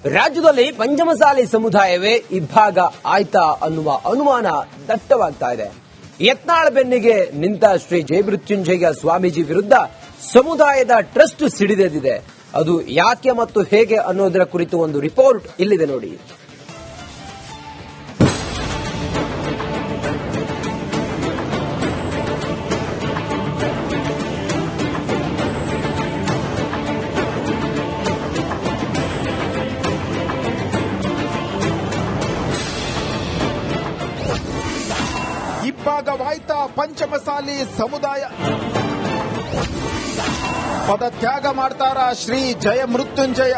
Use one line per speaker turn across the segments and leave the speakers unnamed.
ರಾಜ್ಯದಲ್ಲಿ ಪಂಚಮಸಾಲಿ ಸಮುದಾಯವೇ ಇಬ್ಬಾಗ ಆಯ್ತಾ ಅನ್ನುವ ಅನುಮಾನ ದಟ್ಟವಾಗ್ತಾ ಇದೆ. ಯತ್ನಾಳ್ ಬೆನ್ನಿಗೆ ನಿಂತ ಶ್ರೀ ಜಯಮೃತ್ಯುಂಜಯ ಸ್ವಾಮೀಜಿ ವಿರುದ್ಧ ಸಮುದಾಯದ ಟ್ರಸ್ಟ್ ಸಿಡಿದೆದ್ದಿದೆ. ಅದು ಯಾಕೆ ಮತ್ತು ಹೇಗೆ ಅನ್ನೋದರ ಕುರಿತು ಒಂದು ರಿಪೋರ್ಟ್ ಇಲ್ಲಿದೆ ನೋಡಿ.
ಇಬ್ಬಾಗವಾಯ್ತಾ ಪಂಚಮಸಾಲಿ ಸಮುದಾಯ, ಪದತ್ಯಾಗ ಮಾಡ್ತಾರ ಶ್ರೀ ಜಯಮೃತ್ಯುಂಜಯ.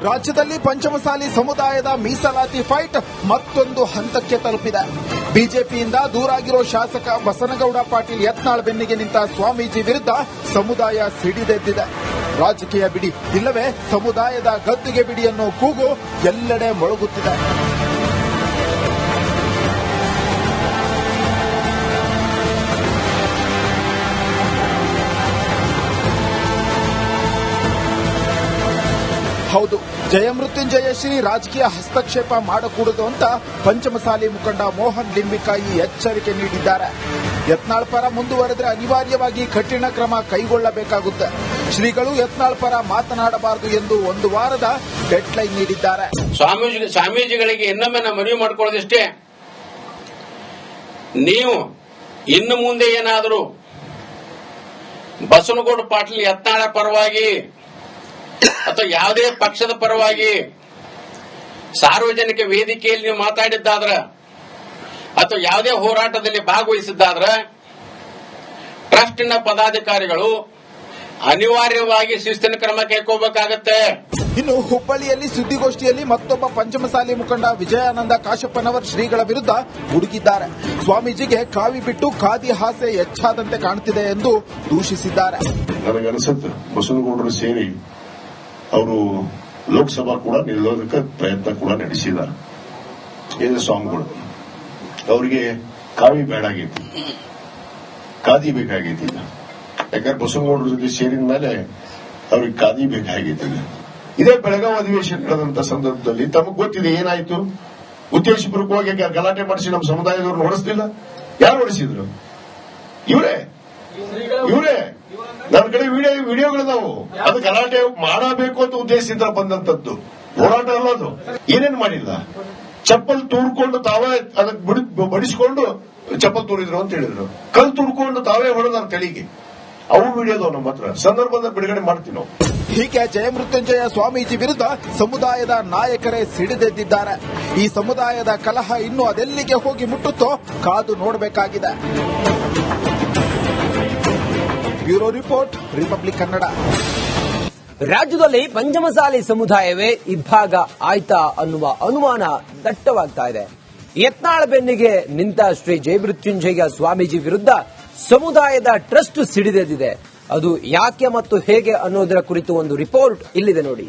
ರಾಜ್ಯದಲ್ಲಿ ಪಂಚಮಸಾಲಿ ಸಮುದಾಯದ ಮೀಸಲಾತಿ ಫೈಟ್ ಮತ್ತೊಂದು ಹಂತಕ್ಕೆ ತಲುಪಿದೆ. ಬಿಜೆಪಿಯಿಂದ ದೂರಾಗಿರೋ ಶಾಸಕ ಬಸನಗೌಡ ಪಾಟೀಲ್ ಯತ್ನಾಳ್ ಬೆನ್ನಿಗೆ ನಿಂತ ಸ್ವಾಮೀಜಿ ವಿರುದ್ಧ ಸಮುದಾಯ ಸಿಡಿದೆದ್ದಿದೆ. ರಾಜಕೀಯ ಬಿಡಿ ಇಲ್ಲವೇ ಸಮುದಾಯದ ಗದ್ದುಗೆ ಬಿಡಿ ಅನ್ನೋ ಕೂಗು ಎಲ್ಲೆಡೆ ಮೊಳಗುತ್ತಿದೆ. ಹೌದು, ಜಯಮೃತ್ಯುಂಜಯ ಶ್ರೀ ರಾಜಕೀಯ ಹಸ್ತಕ್ಷೇಪ ಮಾಡಕೂಡದು ಅಂತ ಪಂಚಮಸಾಲಿ ಮುಖಂಡ ಮೋಹನ್ ಲಿಂಬಿಕಾಯಿ ಎಚ್ಚರಿಕೆ ನೀಡಿದ್ದಾರೆ. ಯತ್ನಾಳ್ ಪರ ಮುಂದುವರೆದರೆ ಅನಿವಾರ್ಯವಾಗಿ ಕಠಿಣ ಕ್ರಮ ಕೈಗೊಳ್ಳಬೇಕಾಗುತ್ತೆ. ಶ್ರೀಗಳು ಯತ್ನಾಳ್ ಪರ ಮಾತನಾಡಬಾರದು ಎಂದು ಒಂದು ವಾರದ ಡೆಡ್ಲೈನ್ ನೀಡಿದ್ದಾರೆ.
ಸ್ವಾಮೀಜಿಗಳಿಗೆ ಇನ್ನೊಮ್ಮೆ ನಾವು ಮನವಿ ಮಾಡಿಕೊಳ್ಳೋದಿಷ್ಟೇ, ನೀವು ಇನ್ನು ಮುಂದೆ ಏನಾದರೂ ಬಸನಗೌಡ ಪಾಟೀಲ್ ಯತ್ನಾಳ ಪರವಾಗಿ ಅಥವಾ ಯಾವುದೇ ಪಕ್ಷದ ಪರವಾಗಿ ಸಾರ್ವಜನಿಕ ವೇದಿಕೆಯಲ್ಲಿ ನೀವು ಮಾತಾಡಿದ್ದಾದ್ರ ಅಥವಾ ಯಾವುದೇ ಹೋರಾಟದಲ್ಲಿ ಭಾಗವಹಿಸಿದ್ದಾದ್ರ ಟ್ರಸ್ಟಿನ ಪದಾಧಿಕಾರಿಗಳು ಅನಿವಾರ್ಯವಾಗಿ ಶಿಸ್ತಿನ ಕ್ರಮ ಕೈಗೊಳ್ಳಬೇಕಾಗತ್ತೆ.
ಇನ್ನು ಹುಬ್ಬಳ್ಳಿಯಲ್ಲಿ ಸುದ್ದಿಗೋಷ್ಠಿಯಲ್ಲಿ ಮತ್ತೊಬ್ಬ ಪಂಚಮಸಾಲಿ ಮುಖಂಡ ವಿಜಯಾನಂದ ಕಾಶಪ್ಪನವರ್ ಶ್ರೀಗಳ ವಿರುದ್ಧ ಗುಡುಗಿದ್ದಾರೆ. ಸ್ವಾಮೀಜಿಗೆ ಕಾವಿ ಬಿಟ್ಟು ಖಾದಿ ಹಾಸೆ ಹೆಚ್ಚಾದಂತೆ ಕಾಣುತ್ತಿದೆ ಎಂದು ದೂಷಿಸಿದ್ದಾರೆ.
ನನಗನ್ಸುತ್ತೆ ಬಸವನಗೌಡರು ಸೇರಿ ಅವರು ಲೋಕಸಭಾ ಕೂಡ ನಿಲ್ಲೋದಕ್ಕೆ ಪ್ರಯತ್ನ ಕೂಡ ನಡೆಸಿದ್ದಾರೆ. ಏನು ಸ್ವಾಮಿಗಳು ಅವರಿಗೆ ಕಾವಿ ಬೇಡಾಗೈತಿ, ಖಾದಿ ಬೇಕಾಗೈತಿ. ಯಾಕಂದ್ರೆ ಬಸವನಗೌಡರ ಜೊತೆ ಸೇರಿದ ಮೇಲೆ ಅವ್ರಿಗೆ ಖಾದಿ ಬೇಕಾಗೈತಿ. ಇದೇ ಬೆಳಗಾವಿ ಅಧಿವೇಶನ ನಡೆದಂತ ಸಂದರ್ಭದಲ್ಲಿ ತಮಗ್ ಗೊತ್ತಿದೆ ಏನಾಯ್ತು. ಉದ್ದೇಶಪೂರ್ವಕವಾಗಿ ಗಲಾಟೆ ಮಾಡಿಸಿ ನಮ್ಮ ಸಮುದಾಯದವ್ರನ್ನ ಓಡಿಸಲಿಲ್ಲ. ಯಾರು ಓಡಿಸಿದ್ರು? ಇವರೇ. ನನ್ನ ಕಡೆ ವಿಡಿಯೋಗಳಿದಾವು. ಅದು ಗಲಾಟೆ ಮಾಡಬೇಕು ಅಂತ ಉದ್ದೇಶದಿಂದ ಬಂದಂತದ್ದು ಹೋರಾಟ ಅಲ್ಲ. ಅದು ಏನೇನು ಮಾಡಿಲ್ಲ. ಚಪ್ಪಲ್ ತೂರ್ಕೊಂಡು ತಾವೇ ಅದಕ್ಕೆ ಬಡಿಸಿಕೊಂಡು ಚಪ್ಪಲ್ ತೂರಿದ್ರು ಅಂತ ಹೇಳಿದ್ರು. ಕಲ್ ತುರ್ಕೊಂಡು ತಾವೇ ಹೊಡೆದ ತಳಿಗೆ. ಅವು ವಿಡಿಯೋದವು ನಮ್ಮ ಹತ್ರ ಸಂದರ್ಭದ ಬಿಡುಗಡೆ ಮಾಡ್ತೀವಿ ನಾವು.
ಹೀಗೆ ಜಯಮೃತ್ಯುಂಜಯ ಸ್ವಾಮೀಜಿ ವಿರುದ್ಧ ಸಮುದಾಯದ ನಾಯಕರೇ ಸಿಡಿದೆದ್ದಿದ್ದಾರೆ. ಈ ಸಮುದಾಯದ ಕಲಹ ಇನ್ನೂ ಅದೆಲ್ಲಿಗೆ ಹೋಗಿ ಮುಟ್ಟುತ್ತೋ ಕಾದು ನೋಡಬೇಕಾಗಿದೆ. Bureau report, republic Kannada.
ರಾಜ್ಯದಲ್ಲಿ ಪಂಚಮಸಾಲಿ ಸಮುದಾಯವೇ ಇಬ್ಬಾಗ ಆಯ್ತಾ ಅನ್ನುವ ಅನುಮಾನ ದಟ್ಟವಾಗ್ತಾ ಇದೆ. ಯತ್ನಾಳ್ ಬೆನ್ನಿಗೆ ನಿಂತ ಶ್ರೀ ಜಯಮೃತ್ಯುಂಜಯ ಸ್ವಾಮೀಜಿ ವಿರುದ್ಧ ಸಮುದಾಯದ ಟ್ರಸ್ಟ್ ಸಿಡಿದೆದ್ದಿದೆ. ಅದು ಯಾಕೆ ಮತ್ತು ಹೇಗೆ ಅನ್ನೋದರ ಕುರಿತು ಒಂದು ರಿಪೋರ್ಟ್ ಇಲ್ಲಿದೆ ನೋಡಿ.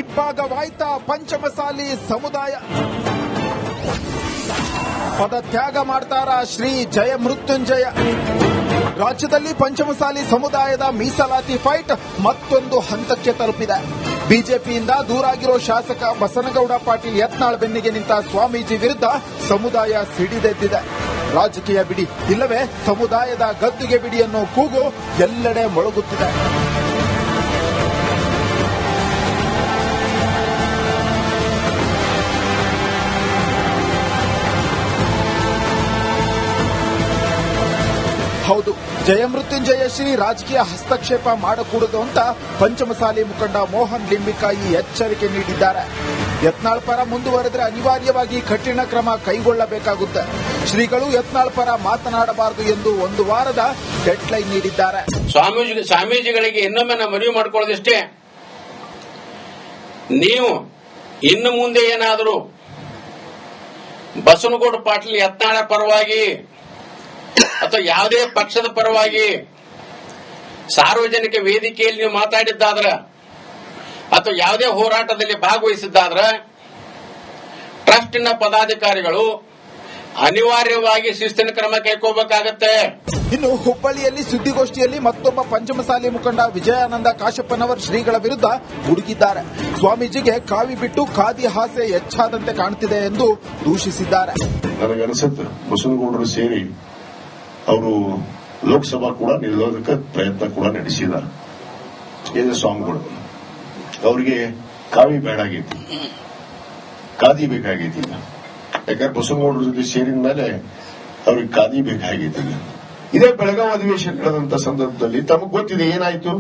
ಇಬ್ಬಾಗವಾಯ್ತಾ ಪಂಚಮಸಾಲಿ ಸಮುದಾಯ, ಪದತ್ಯಾಗ ಮಾಡ್ತಾರ ಶ್ರೀ ಜಯಮೃತ್ಯುಂಜಯ. ರಾಜ್ಯದಲ್ಲಿ ಪಂಚಮಸಾಲಿ ಸಮುದಾಯದ ಮೀಸಲಾತಿ ಫೈಟ್ ಮತ್ತೊಂದು ಹಂತಕ್ಕೆ ತಲುಪಿದೆ. ಬಿಜೆಪಿಯಿಂದ ದೂರಾಗಿರೋ ಶಾಸಕ ಬಸನಗೌಡ ಪಾಟೀಲ್ ಯತ್ನಾಳ್ ಬೆನ್ನಿಗೆ ನಿಂತ ಸ್ವಾಮೀಜಿ ವಿರುದ್ಧ ಸಮುದಾಯ ಸಿಡಿದೆದ್ದಿದೆ. ರಾಜಕೀಯ ಬಿಡಿ ಇಲ್ಲವೇ ಸಮುದಾಯದ ಗದ್ದುಗೆ ಬಿಡಿ ಅನ್ನೋ ಕೂಗು ಎಲ್ಲೆಡೆ ಮೊಳಗುತ್ತಿದೆ. ಹೌದು, ಜಯಮೃತ್ಯುಂಜಯ ಶ್ರೀ ರಾಜಕೀಯ ಹಸ್ತಕ್ಷೇಪ ಮಾಡಕೂಡದು ಅಂತ ಪಂಚಮಸಾಲಿ ಮುಖಂಡ ಮೋಹನ್ ಲಿಂಬಿಕಾಯಿ ಎಚ್ಚರಿಕೆ ನೀಡಿದ್ದಾರೆ. ಯತ್ನಾಳ್ ಪರ ಮುಂದುವರೆದರೆ ಅನಿವಾರ್ಯವಾಗಿ ಕಠಿಣ ಕ್ರಮ ಕೈಗೊಳ್ಳಬೇಕಾಗುತ್ತೆ. ಶ್ರೀಗಳು ಯತ್ನಾಳ್ ಪರ ಮಾತನಾಡಬಾರದು ಎಂದು ಒಂದು ವಾರದ ಡೆಡ್ಲೈನ್ ನೀಡಿದ್ದಾರೆ.
ಸ್ವಾಮೀಜಿಗಳಿಗೆ ಇನ್ನೊಮ್ಮೆ ನಾವು ಮನವಿ ಮಾಡಿಕೊಳ್ಳೋದಿಷ್ಟೇ, ನೀವು ಇನ್ನು ಮುಂದೆ ಏನಾದರೂ ಬಸನಗೌಡ ಪಾಟೀಲ್ ಯತ್ನಾಳ ಪರವಾಗಿ ಅಥವಾ ಯಾವುದೇ ಪಕ್ಷದ ಪರವಾಗಿ ಸಾರ್ವಜನಿಕ ವೇದಿಕೆಯಲ್ಲಿ ನೀವು ಮಾತಾಡಿದ್ದಾದ್ರ ಅಥವಾ ಯಾವುದೇ ಹೋರಾಟದಲ್ಲಿ ಭಾಗವಹಿಸಿದ್ದಾದ್ರ ಟ್ರಸ್ಟಿನ ಪದಾಧಿಕಾರಿಗಳು ಅನಿವಾರ್ಯವಾಗಿ ಶಿಸ್ತಿನ ಕ್ರಮ ಕೈಗೊಳ್ಳಬೇಕಾಗತ್ತೆ.
ಇನ್ನು ಹುಬ್ಬಳ್ಳಿಯಲ್ಲಿ ಸುದ್ದಿಗೋಷ್ಠಿಯಲ್ಲಿ ಮತ್ತೊಬ್ಬ ಪಂಚಮಸಾಲಿ ಮುಖಂಡ ವಿಜಯಾನಂದ ಕಾಶಪ್ಪನವರ್ ಶ್ರೀಗಳ ವಿರುದ್ಧ ಗುಡುಗಿದ್ದಾರೆ. ಸ್ವಾಮೀಜಿಗೆ ಕಾವಿ ಬಿಟ್ಟು ಖಾದಿ ಹಾಸ್ಯ ಹೆಚ್ಚಾದಂತೆ ಕಾಣುತ್ತಿದೆ ಎಂದು ದೂಷಿಸಿದ್ದಾರೆ.
ನನಗನ್ಸುತ್ತೆ ಬಸವನಗೌಡರು ಸೇರಿ ಅವರು ಲೋಕಸಭಾ ಕೂಡ ನಿಲ್ಲೋದಕ್ಕೆ ಪ್ರಯತ್ನ ಕೂಡ ನಡೆಸಿದ್ದಾರೆ. ಇದೆ ಸ್ವಾಮಿಗಳು ಅವರಿಗೆ ಕಾವಿ ಬೇಡಾಗೈತಿ, ಖಾದಿ ಬೇಕಾಗೈತಿ. ಯಾಕಂದ್ರೆ ಬಸವನಗೌಡರ ಜೊತೆ ಸೇರಿದ ಮೇಲೆ ಅವ್ರಿಗೆ ಖಾದಿ ಬೇಕಾಗೈತಿ. ಇದೇ ಬೆಳಗಾವಿ ಅಧಿವೇಶನ ನಡೆದಂತ ಸಂದರ್ಭದಲ್ಲಿ ತಮಗ್ ಗೊತ್ತಿದೆ ಏನಾಯ್ತು.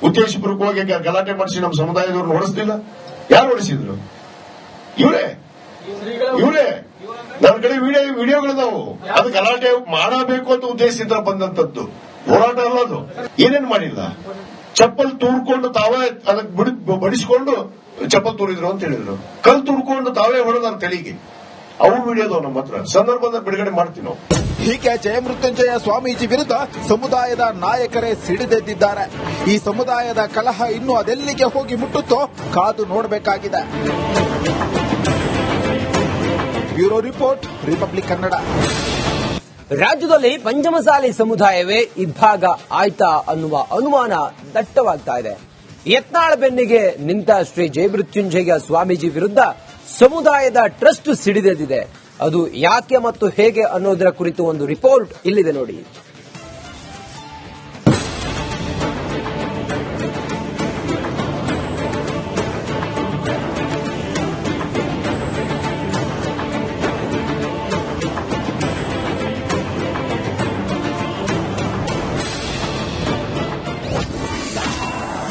ಉದ್ದೇಶಪೂರ್ವಕವಾಗಿ ಗಲಾಟೆ ಮಾಡಿಸಿ ನಮ್ಮ ಸಮುದಾಯದವ್ರನ್ನ ಹೊಡೆಸಲಿಲ್ಲ. ಯಾರು ಹೊಡೆಸಿದ್ರು? ಇವರೇ. ನನ್ನ ಕಡೆ ವಿಡಿಯೋಗಳಿದಾವು. ಅದು ಗಲಾಟೆ ಮಾಡಬೇಕು ಅಂತ ಉದ್ದೇಶದಿಂದ ಬಂದಂತದ್ದು ಹೋರಾಟ ಅಲ್ಲ. ಅದು ಏನೇನು ಮಾಡಿಲ್ಲ. ಚಪ್ಪಲ್ ತೂರ್ಕೊಂಡು ತಾವೇ ಅದಕ್ಕೆ ಬಡಿಸಿಕೊಂಡು ಚಪ್ಪಲ್ ತೂರಿದ್ರು ಅಂತ ಹೇಳಿದ್ರು. ಕಲ್ ತೂರ್ಕೊಂಡು ತಾವೇ ಹೊಡೆದ ತಲೆಗೆ. ಅವು ವಿಡಿಯೋದವು ನಮ್ಮ ಹತ್ರ ಸಂದರ್ಭದಲ್ಲಿ ಬಿಡುಗಡೆ ಮಾಡ್ತೀವಿ ನಾವು.
ಹೀಗೆ ಜಯಮೃತ್ಯುಂಜಯ ಸ್ವಾಮೀಜಿ ವಿರುದ್ಧ ಸಮುದಾಯದ ನಾಯಕರೇ ಸಿಡಿದೆದ್ದಿದ್ದಾರೆ. ಈ ಸಮುದಾಯದ ಕಲಹ ಇನ್ನೂ ಅದೆಲ್ಲಿಗೆ ಹೋಗಿ ಮುಟ್ಟುತ್ತೋ ಕಾದು ನೋಡಬೇಕಾಗಿದೆ. Bureau report, republic Kannada.
ರಾಜ್ಯದಲ್ಲಿ ಪಂಚಮಸಾಲಿ ಸಮುದಾಯವೇ ಇಬ್ಬಾಗ ಆಯ್ತಾ ಅನ್ನುವ ಅನುಮಾನ ದಟ್ಟವಾಗ್ತಾ ಇದೆ. ಯತ್ನಾಳ ಬೆನ್ನಿಗೆ ನಿಂತ ಶ್ರೀ ಜಯಮೃತ್ಯುಂಜಯ ಸ್ವಾಮೀಜಿ ವಿರುದ್ಧ ಸಮುದಾಯದ ಟ್ರಸ್ಟ್ ಸಿಡಿದೆದ್ದಿದೆ. ಅದು ಯಾಕೆ ಮತ್ತು ಹೇಗೆ ಅನ್ನೋದರ ಕುರಿತು ಒಂದು ರಿಪೋರ್ಟ್ ಇಲ್ಲಿದೆ ನೋಡಿ.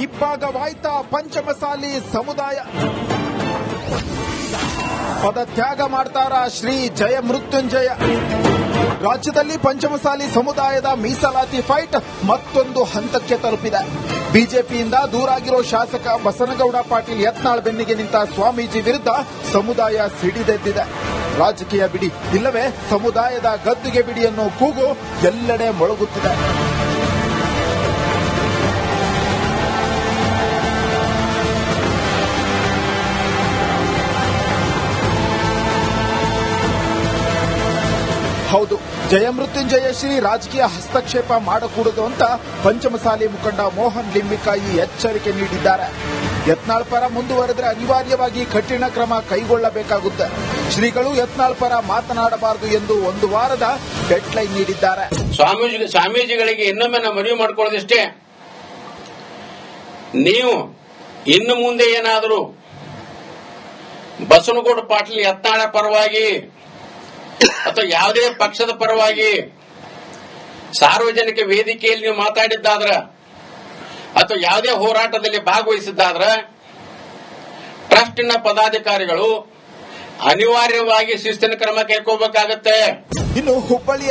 ಇಬ್ಬಾಗವಾಯ್ತಾ ಪಂಚಮಸಾಲಿ ಸಮುದಾಯ? ಪದತ್ಯಾಗ ಮಾಡ್ತಾರ ಶ್ರೀ ಜಯಮೃತ್ಯುಂಜಯ? ರಾಜ್ಯದಲ್ಲಿ ಪಂಚಮಸಾಲಿ ಸಮುದಾಯದ ಮೀಸಲಾತಿ ಫೈಟ್ ಮತ್ತೊಂದು ಹಂತಕ್ಕೆ ತಲುಪಿದೆ. ಬಿಜೆಪಿಯಿಂದ ದೂರಾಗಿರೋ ಶಾಸಕ ಬಸನಗೌಡ ಪಾಟೀಲ್ ಯತ್ನಾಳ್ ಬೆನ್ನಿಗೆ ನಿಂತ ಸ್ವಾಮೀಜಿ ವಿರುದ್ಧ ಸಮುದಾಯ ಸಿಡಿದೆದ್ದಿದೆ. ರಾಜಕೀಯ ಬಿಡಿ ಇಲ್ಲವೇ ಸಮುದಾಯದ ಗದ್ದುಗೆ ಬಿಡಿ ಅನ್ನೋ ಕೂಗು ಎಲ್ಲೆಡೆ ಮೊಳಗುತ್ತಿದೆ. ಹೌದು, ಜಯಮೃತ್ಯುಂಜಯ ಶ್ರೀ ರಾಜಕೀಯ ಹಸ್ತಕ್ಷೇಪ ಮಾಡಕೂಡದು ಅಂತ ಪಂಚಮಸಾಲಿ ಮುಖಂಡ ಮೋಹನ್ ಲಿಂಬಿಕಾಯಿ ಎಚ್ಚರಿಕೆ ನೀಡಿದ್ದಾರೆ. ಯತ್ನಾಳ್ ಪರ ಮುಂದುವರೆದರೆ ಅನಿವಾರ್ಯವಾಗಿ ಕಠಿಣ ಕ್ರಮ ಕೈಗೊಳ್ಳಬೇಕಾಗುತ್ತೆ. ಶ್ರೀಗಳು ಯತ್ನಾಳ್ ಪರ ಮಾತನಾಡಬಾರದು ಎಂದು ಒಂದು ವಾರದ ಡೆಡ್ಲೈನ್ ನೀಡಿದ್ದಾರೆ.
ಸ್ವಾಮೀಜಿಗಳಿಗೆ ಇನ್ನೊಮ್ಮೆ ನಾವು ಮನವಿ ಮಾಡಿಕೊಳ್ಳೋದಿಷ್ಟೇ, ನೀವು ಇನ್ನು ಮುಂದೆ ಏನಾದರೂ ಬಸವನಗೌಡ ಪಾಟೀಲ್ ಯತ್ನಾಳ ಪರವಾಗಿ ಅಥವಾ ಯಾವುದೇ ಪಕ್ಷದ ಪರವಾಗಿ ಸಾರ್ವಜನಿಕ ವೇದಿಕೆಯಲ್ಲಿ ನೀವು ಮಾತಾಡಿದ್ದಾದ್ರ ಅಥವಾ ಯಾವುದೇ ಹೋರಾಟದಲ್ಲಿ ಭಾಗವಹಿಸಿದ್ದಾದ್ರ ಟ್ರಸ್ಟಿನ ಪದಾಧಿಕಾರಿಗಳು ಅನಿವಾರ್ಯವಾಗಿ ಶಿಸ್ತಿನ ಕ್ರಮ ಕೈಗೊಳ್ಳಬೇಕಾಗತ್ತೆ.
ಇನ್ನು ಹುಬ್ಬಳ್ಳಿ